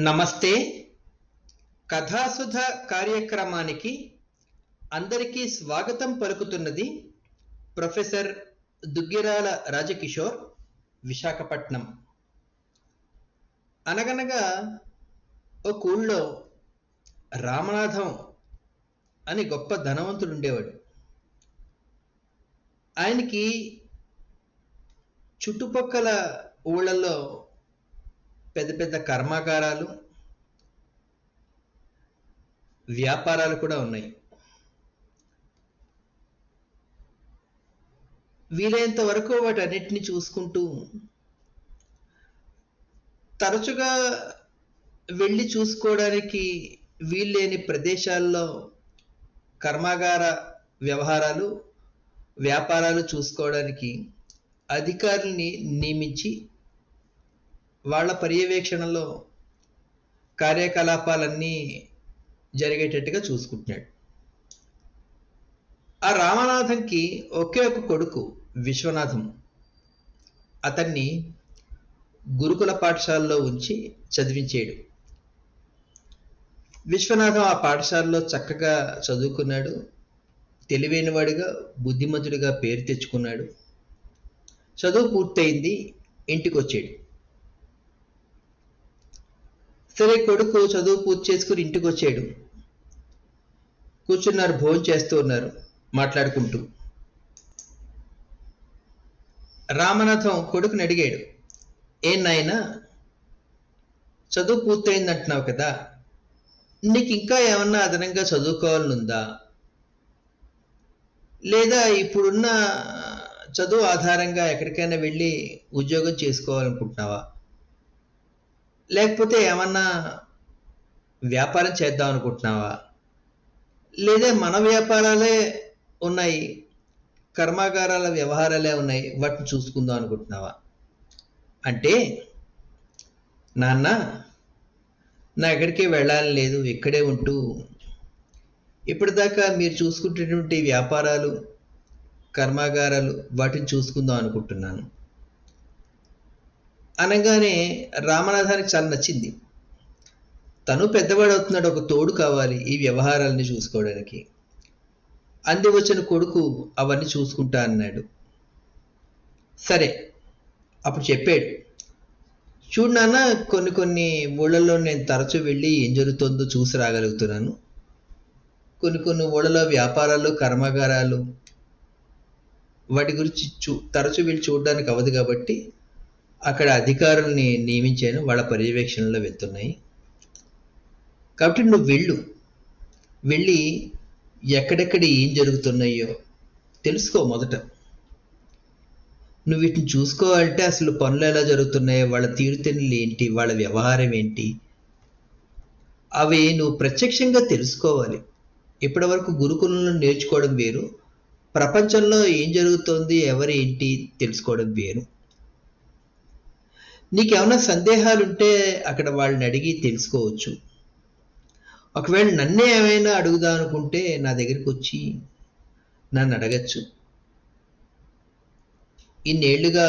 నమస్తే. కథాసుధ కార్యక్రమానికి అందరికీ స్వాగతం పలుకుతున్నది ప్రొఫెసర్ దుగ్గిరాల రాజకిషోర్, విశాఖపట్నం. అనగనగా ఒక ఊళ్ళో రామనాథం అని గొప్ప ధనవంతుడు ఉండేవాడు. ఆయనకి చుట్టుపక్కల ఊళ్ళల్లో పెద్ద పెద్ద కర్మాగారాలు, వ్యాపారాలు కూడా ఉన్నాయి. వీలైనంత వరకు వాటన్నిటిని చూసుకుంటూ తరచుగా వెళ్ళి చూసుకోవడానికి వీల్లేని ప్రదేశాల్లో కర్మాగార వ్యవహారాలు, వ్యాపారాలు చూసుకోవడానికి అధికారుల్ని నియమించి వాళ్ళ పర్యవేక్షణలో కార్యకలాపాలన్నీ జరిగేటట్టుగా చూసుకుంటున్నాడు. ఆ రామనాథంకి ఒకే ఒక కొడుకు విశ్వనాథం. అతన్ని గురుకుల పాఠశాలలో ఉంచి చదివించాడు. విశ్వనాథం ఆ పాఠశాలలో చక్కగా చదువుకున్నాడు. తెలివైనవాడిగా, బుద్ధిమంతుడిగా పేరు తెచ్చుకున్నాడు. చదువు పూర్తయింది, ఇంటికి వచ్చాడు. సరే, కొడుకు చదువు పూర్తి చేసుకుని ఇంటికి వచ్చాడు. కూర్చున్నారు, భోజనం చేస్తూ ఉన్నారు మాట్లాడుకుంటూ. రామనాథం కొడుకుని అడిగాడు, ఏం నాయనా, చదువు పూర్తయింది అంటున్నావు కదా, నీకు ఇంకా ఏమన్నా అదనంగా చదువుకోవాలనుందా, లేదా ఇప్పుడున్న చదువు ఆధారంగా ఎక్కడికైనా వెళ్ళి ఉద్యోగం చేసుకోవాలనుకుంటున్నావా, లేకపోతే ఏమన్నా వ్యాపారం చేద్దాం అనుకుంటున్నావా, లేదా మన వ్యాపారాలే ఉన్నాయి, కర్మాగారాల వ్యవహారాలే ఉన్నాయి, వాటిని చూసుకుందాం అనుకుంటున్నావా అంటే, నాన్న నా ఎక్కడికి వెళ్ళాలని లేదు, ఇక్కడే ఉంటూ ఇప్పటిదాకా మీరు చూసుకుంటున్నటువంటి వ్యాపారాలు, కర్మాగారాలు వాటిని చూసుకుందాం అనుకుంటున్నాను అనగానే రామనాథానికి చాలా నచ్చింది. తను పెద్దవాడు అవుతున్నాడు, ఒక తోడు కావాలి ఈ వ్యవహారాలని చూసుకోవడానికి. అంది వచ్చిన కొడుకు అవన్నీ చూసుకుంటా అన్నాడు. సరే, అప్పుడు చెప్పాడు, చూడు నాన్న, కొన్ని కొన్ని ఊళ్ళల్లో నేను తరచూ వెళ్ళి ఏం జరుగుతుందో చూసి రాగలుగుతున్నాను. కొన్ని కొన్ని ఊళ్ళలో వ్యాపారాలు, కర్మాగారాలు వాటి గురించి తరచూ వెళ్ళి చూడడానికి అవ్వదు కాబట్టి అక్కడ అధికారుల్ని నియమించాను, వాళ్ళ పర్యవేక్షణలో వెళ్తున్నాయి. కాబట్టి నువ్వు వెళ్ళి ఎక్కడెక్కడ ఏం జరుగుతున్నాయో తెలుసుకో. మొదట నువ్వు వీటిని చూసుకోవాలంటే అసలు పనులు ఎలా జరుగుతున్నాయో, వాళ్ళ తీరుతెన్నులు ఏంటి, వాళ్ళ వ్యవహారం ఏంటి, అవి నువ్వు ప్రత్యక్షంగా తెలుసుకోవాలి. ఇప్పటి వరకు గురుకులంలో నేర్చుకోవడం వేరు, ప్రపంచంలో ఏం జరుగుతోంది, ఎవరు ఏంటి తెలుసుకోవడం వేరు. నీకేమైనా సందేహాలుంటే అక్కడ వాళ్ళని అడిగి తెలుసుకోవచ్చు. ఒకవేళ నన్నే ఏమైనా అడుగుదాం అనుకుంటే నా దగ్గరికి వచ్చి నన్ను అడగచ్చు. ఇన్నేళ్లుగా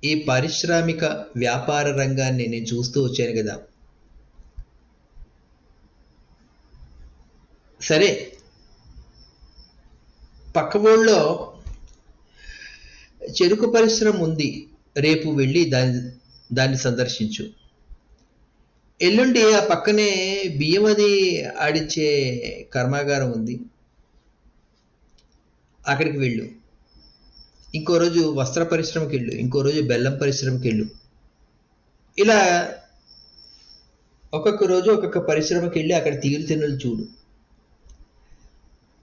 ఈ పారిశ్రామిక వ్యాపార రంగాన్ని నేను చూస్తూ వచ్చాను కదా. సరే, పక్క ఊళ్ళో చెరుకు పరిశ్రమ ఉంది, రేపు వెళ్ళి దాన్ని సందర్శించు. ఎల్లుండి ఆ పక్కనే బియ్యమది ఆడించే కర్మాగారం ఉంది, అక్కడికి వెళ్ళు. ఇంకో రోజు వస్త్ర పరిశ్రమకి వెళ్ళు, ఇంకో రోజు బెల్లం పరిశ్రమకి వెళ్ళు. ఇలా ఒక్కొక్క రోజు ఒక్కొక్క పరిశ్రమకి వెళ్ళి అక్కడ తీరుతెన్నులు చూడు.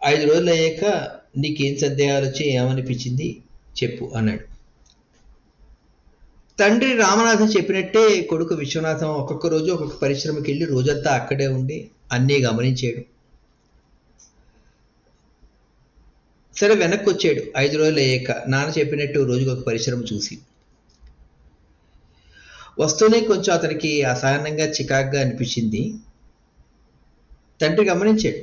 5 రోజులు అయ్యాక నీకేం సందేహాలు వచ్చి ఏమనిపించింది చెప్పు అన్నాడు. తండ్రి రామనాథం చెప్పినట్టే కొడుకు విశ్వనాథం ఒక్కొక్క రోజు ఒక్కొక్క పరిశ్రమకి వెళ్ళి రోజంతా అక్కడే ఉండి అన్నీ గమనించాడు. సరే, వెనక్కి వచ్చాడు 5 రోజులు అయ్యాక. నాన్న చెప్పినట్టు రోజుకు ఒక పరిశ్రమ చూసి వస్తూనే కొంచెం అతనికి అసహనంగా, చికాగ్గా అనిపించింది. తండ్రి గమనించాడు.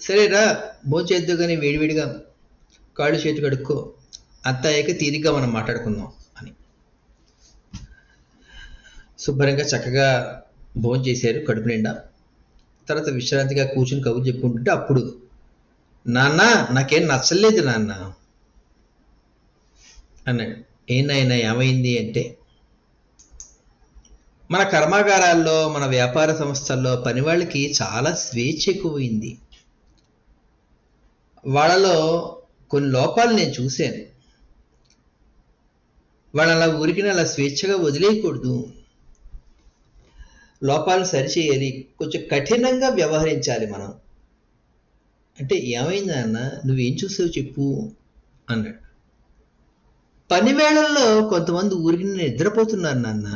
సరేరా, భోంచేద్దు కానీ వేడివేడిగా కాళ్ళు చేతి కడుక్కో, అంతా అయ్యాక తీరిగ్గా మనం మాట్లాడుకుందాం అని. శుభ్రంగా చక్కగా భోజనం చేశారు కడుపు నిండా. తర్వాత విశ్రాంతిగా కూర్చుని కబుర్లు చెప్పుకుంటుంటే అప్పుడు, నాన్న నాకేం నచ్చలేదు నాన్న అన్నాడు. ఏం నాయనా ఏమైంది అంటే, మన కర్మాగారాల్లో మన వ్యాపార సంస్థల్లో పని వాళ్ళకి చాలా స్వేచ్ఛ ఎక్కువైంది. వాళ్ళలో కొన్ని లోపాలు నేను చూశాను. వాళ్ళని అలా ఊరికిన అలా స్వేచ్ఛగా వదిలేయకూడదు. లోపాలు సరిచేయాలి, కొంచెం కఠినంగా వ్యవహరించాలి మనం అంటే. ఏమైంది నాన్న, నువ్వేం చూసావు చెప్పు అన్నాడు. పని వేళల్లో కొంతమంది ఊరికి నిద్రపోతున్నారు నాన్న,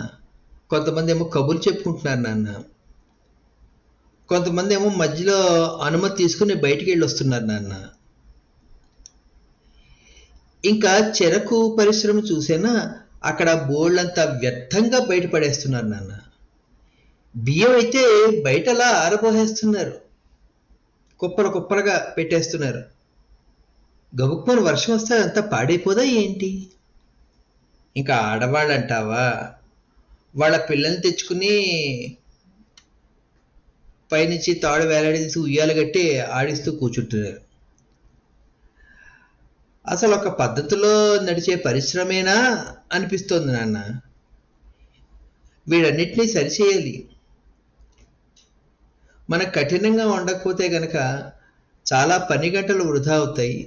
కొంతమంది ఏమో కబుర్లు చెప్పుకుంటున్నారు నాన్న, కొంతమంది ఏమో మధ్యలో అనుమతి తీసుకుని బయటికి వెళ్ళి వస్తున్నారు నాన్న. ఇంకా చెరకు పరిశ్రమ చూసేనా, అక్కడ బోళ్ళంతా వ్యర్థంగా బయటపడేస్తున్నారు నాన్న. బియ్యం అయితే బయటలా ఆరబోసేస్తున్నారు, కుప్పలు కుప్పలుగా పెట్టేస్తున్నారు. గబుక్కుని వర్షం వస్తే అంతా పాడైపోదా ఏంటి? ఇంకా ఆడవాళ్ళు అంటావా, వాళ్ళ పిల్లల్ని తెచ్చుకుని పైనుంచి తాడు వేలాడేసి ఉయ్యాలు కట్టి ఆడిస్తూ కూర్చుంటున్నారు. అసలు ఒక పద్ధతిలో నడిచే పరిశ్రమేనా అనిపిస్తోంది నాన్న. వీడన్నిటినీ సరిచేయాలి. మనకు కఠినంగా ఉండకపోతే గనక చాలా పని గంటలు వృధా అవుతాయి,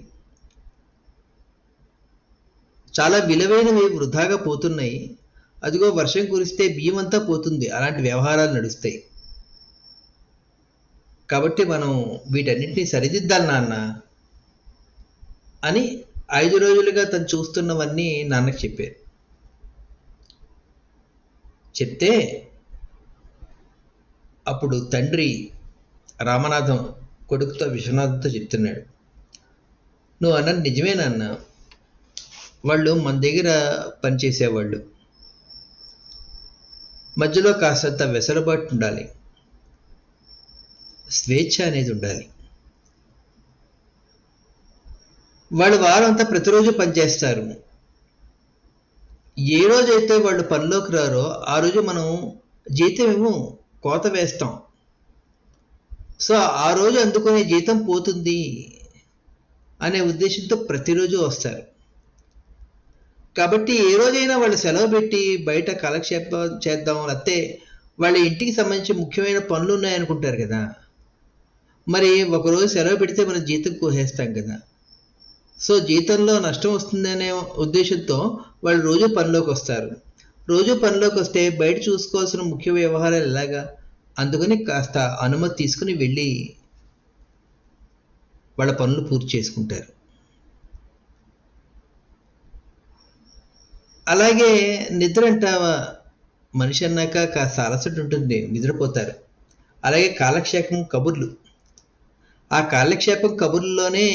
చాలా విలువైనవి వృధాగా పోతున్నాయి. అదిగో వర్షం కురిస్తే బియ్యం అంతా పోతుంది, అలాంటి వ్యవహారాలు నడుస్తాయి. కాబట్టి మనం వీటన్నిటినీ సరిదిద్దాలి నాన్న అని 5 రోజులుగా తను చూస్తున్నవన్నీ నాన్నకు చెప్పారు. చెప్తే అప్పుడు తండ్రి రామనాథం కొడుకుతో విశ్వనాథంతో చెప్తున్నాడు, నువ్వు అన్నది నిజమే నాన్న. వాళ్ళు మన దగ్గర పనిచేసేవాళ్ళు, మధ్యలో కాస్తంత వెసులుబాటు ఉండాలి, స్వేచ్ఛ అనేది ఉండాలి. వాళ్ళు వారంతా ప్రతిరోజు పనిచేస్తారు. ఏ రోజైతే వాళ్ళు పనిలోకి రారో ఆ రోజు మనం జీతం ఏమో కోత వేస్తాం. సో ఆ రోజు అందుకునే జీతం పోతుంది అనే ఉద్దేశంతో ప్రతిరోజు వస్తారు. కాబట్టి ఏ రోజైనా వాళ్ళు సెలవు పెట్టి బయట కాలక్షేపం చేద్దాం, లేకపోతే వాళ్ళ ఇంటికి సంబంధించి ముఖ్యమైన పనులు ఉన్నాయనుకుంటారు కదా, మరి ఒకరోజు సెలవు పెడితే మనం జీతం కోసేస్తాం కదా. సో జీతంలో నష్టం వస్తుందనే ఉద్దేశంతో వాళ్ళు రోజు పనిలోకి వస్తారు. రోజు పనిలోకి వస్తే బయట చూసుకోవాల్సిన ముఖ్య వ్యవహారాలు ఎలాగా, అందుకని కాస్త అనుమతి తీసుకుని వెళ్ళి వాళ్ళ పనులు పూర్తి చేసుకుంటారు. అలాగే నిద్ర అంటావా, మనిషి అన్నాక కాస్త అలసట ఉంటుంది, నిద్రపోతారు. అలాగే కాలక్షేపం కబుర్లు, ఆ కాలక్షేపం కబుర్లోనే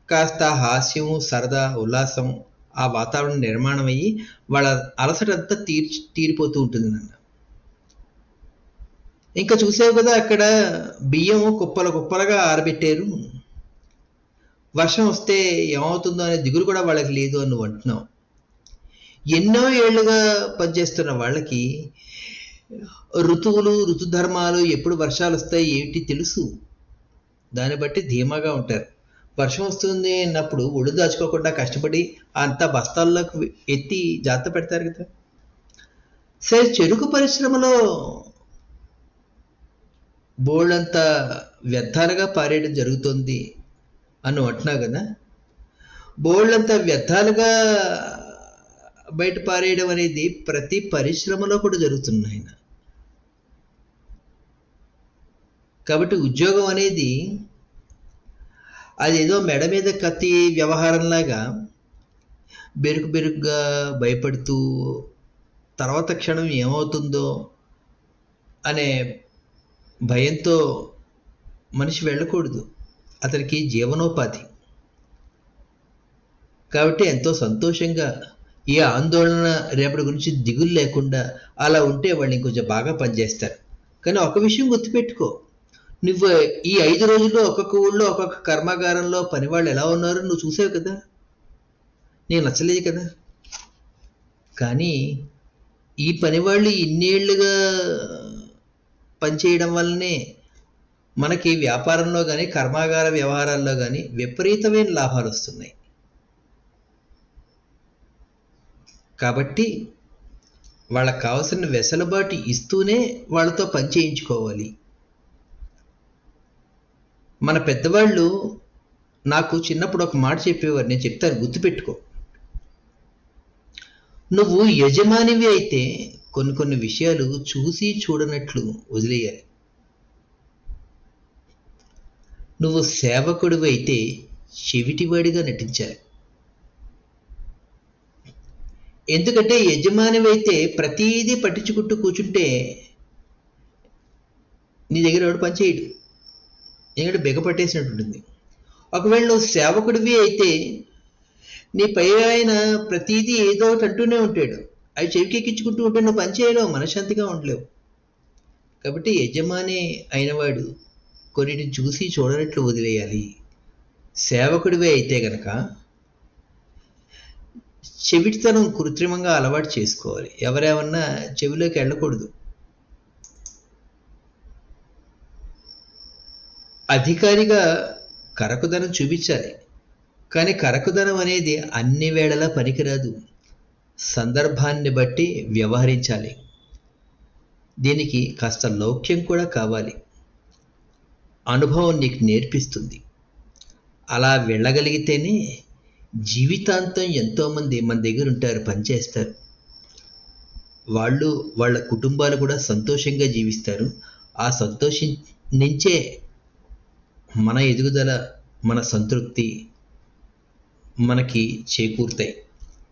కాస్త హాస్యం, సరదా, ఉల్లాసం, ఆ వాతావరణం నిర్మాణం అయ్యి వాళ్ళ అలసట అంతా తీరిపోతూ ఉంటుంది నాన్న. ఇంకా చూసావు కదా, అక్కడ బియ్యం కుప్పలు కుప్పలుగా ఆరబెట్టారు. వర్షం వస్తే ఏమవుతుందో అనే దిగులు కూడా వాళ్ళకి లేదు అని నువ్వు అంటున్నావు. ఎన్నో ఏళ్లుగా పనిచేస్తున్న వాళ్ళకి ఋతువులు, ఋతుధర్మాలు, ఎప్పుడు వర్షాలు వస్తాయి ఏమిటి తెలుసు. దాన్ని బట్టి ధీమాగా ఉంటారు. వర్షం వస్తుంది అన్నప్పుడు ఒళ్ళు దాచుకోకుండా కష్టపడి అంతా బస్తాల్లోకి ఎత్తి జాగ్రత్త పెడతారు కదా. సరే, చెరుకు పరిశ్రమలో బోళ్ళంతా వ్యర్థాలుగా పారేయడం జరుగుతుంది అని అంటున్నావు కదా. బోళ్ళంతా వ్యర్థాలుగా బయట పారేయడం అనేది ప్రతి పరిశ్రమలో కూడా జరుగుతున్నాయి. కాబట్టి ఉద్యోగం అనేది అదేదో మెడ మీద కత్తి వ్యవహారంలాగా బెరుకు బెరుగ్గా భయపడుతూ తర్వాత క్షణం ఏమవుతుందో అనే భయంతో మనిషి వెళ్ళకూడదు. అతనికి జీవనోపాధి కాబట్టి ఎంతో సంతోషంగా, ఏ ఆందోళన రేపటి గురించి దిగులు లేకుండా అలా ఉంటే వాళ్ళు ఇంకొంచెం బాగా పనిచేస్తారు. కానీ ఒక విషయం గుర్తుపెట్టుకో, నువ్వు ఈ 5 రోజుల్లో ఒక్కొక్క ఊళ్ళో ఒక్కొక్క కర్మాగారంలో పనివాళ్ళు ఎలా ఉన్నారో నువ్వు చూసావు కదా, నీకు నచ్చలేదు కదా. కానీ ఈ పనివాళ్ళు ఇన్నేళ్లుగా పనిచేయడం వల్లనే మనకి వ్యాపారంలో కానీ కర్మాగార వ్యవహారాల్లో కానీ విపరీతమైన లాభాలు వస్తున్నాయి. కాబట్టి వాళ్ళకి కావాల్సిన వెసులుబాటు ఇస్తూనే వాళ్ళతో పని చేయించుకోవాలి. మన పెద్దవాళ్ళు నాకు చిన్నప్పుడు ఒక మాట చెప్పేవారు, నేను చెప్తాను, గుర్తుపెట్టుకో. నువ్వు యజమానివి అయితే కొన్ని కొన్ని విషయాలు చూసి చూడనట్లు వదిలేయాలి. నువ్వు సేవకుడివి అయితే చెవిటివాడిగా నటించాలి. ఎందుకంటే యజమానివి అయితే ప్రతీదీ పట్టించుకుంటూ కూర్చుంటే నీ దగ్గర ఎవడు పని చేయడు, ఎందుకంటే బిగపట్టేసినట్టు ఉంటుంది. ఒకవేళ నువ్వు సేవకుడివి అయితే నీ పై ఆయన ప్రతీదీ ఏదో ఒకటి అంటూనే ఉంటాడు, అవి చెవికెక్కించుకుంటూ ఉంటే నువ్వు పని చేయలేవు, మనశ్శాంతిగా ఉండలేవు. కాబట్టి యజమాని అయినవాడు కొన్నిటిని చూసి చూడనట్లు వదిలేయాలి. సేవకుడివే అయితే గనక చెవిటితనం కృత్రిమంగా అలవాటు చేసుకోవాలి. ఎవరేమన్నా చెవిలోకి వెళ్ళకూడదు. అధికారిగా కరకుదనం చూపించాలి, కానీ కరకుదనం అనేది అన్ని వేళలా పనికిరాదు. సందర్భాన్ని బట్టి వ్యవహరించాలి. దీనికి కాస్త లౌక్యం కూడా కావాలి. అనుభవం నీకు నేర్పిస్తుంది. అలా వెళ్ళగలిగితేనే జీవితాంతం ఎంతోమంది మన దగ్గర ఉంటారు, పనిచేస్తారు. వాళ్ళు వాళ్ళ కుటుంబాలు కూడా సంతోషంగా జీవిస్తారు. ఆ సంతోషం నుంచే మన ఎదుగుదల, మన సంతృప్తి మనకి చేకూరుతాయి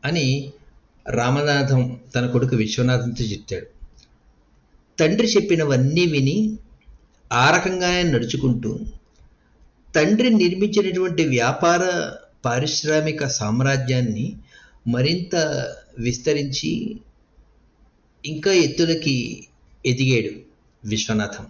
అని రామనాథం తన కొడుకు విశ్వనాథంతో చెప్తాడు. తండ్రి చెప్పినవన్నీ విని ఆ రకంగానే నడుచుకుంటూ తండ్రి నిర్మించినటువంటి వ్యాపార పారిశ్రామిక సామ్రాజ్యాన్ని మరింత విస్తరించి ఇంకా ఎత్తులకి ఎదిగాడు విశ్వనాథం.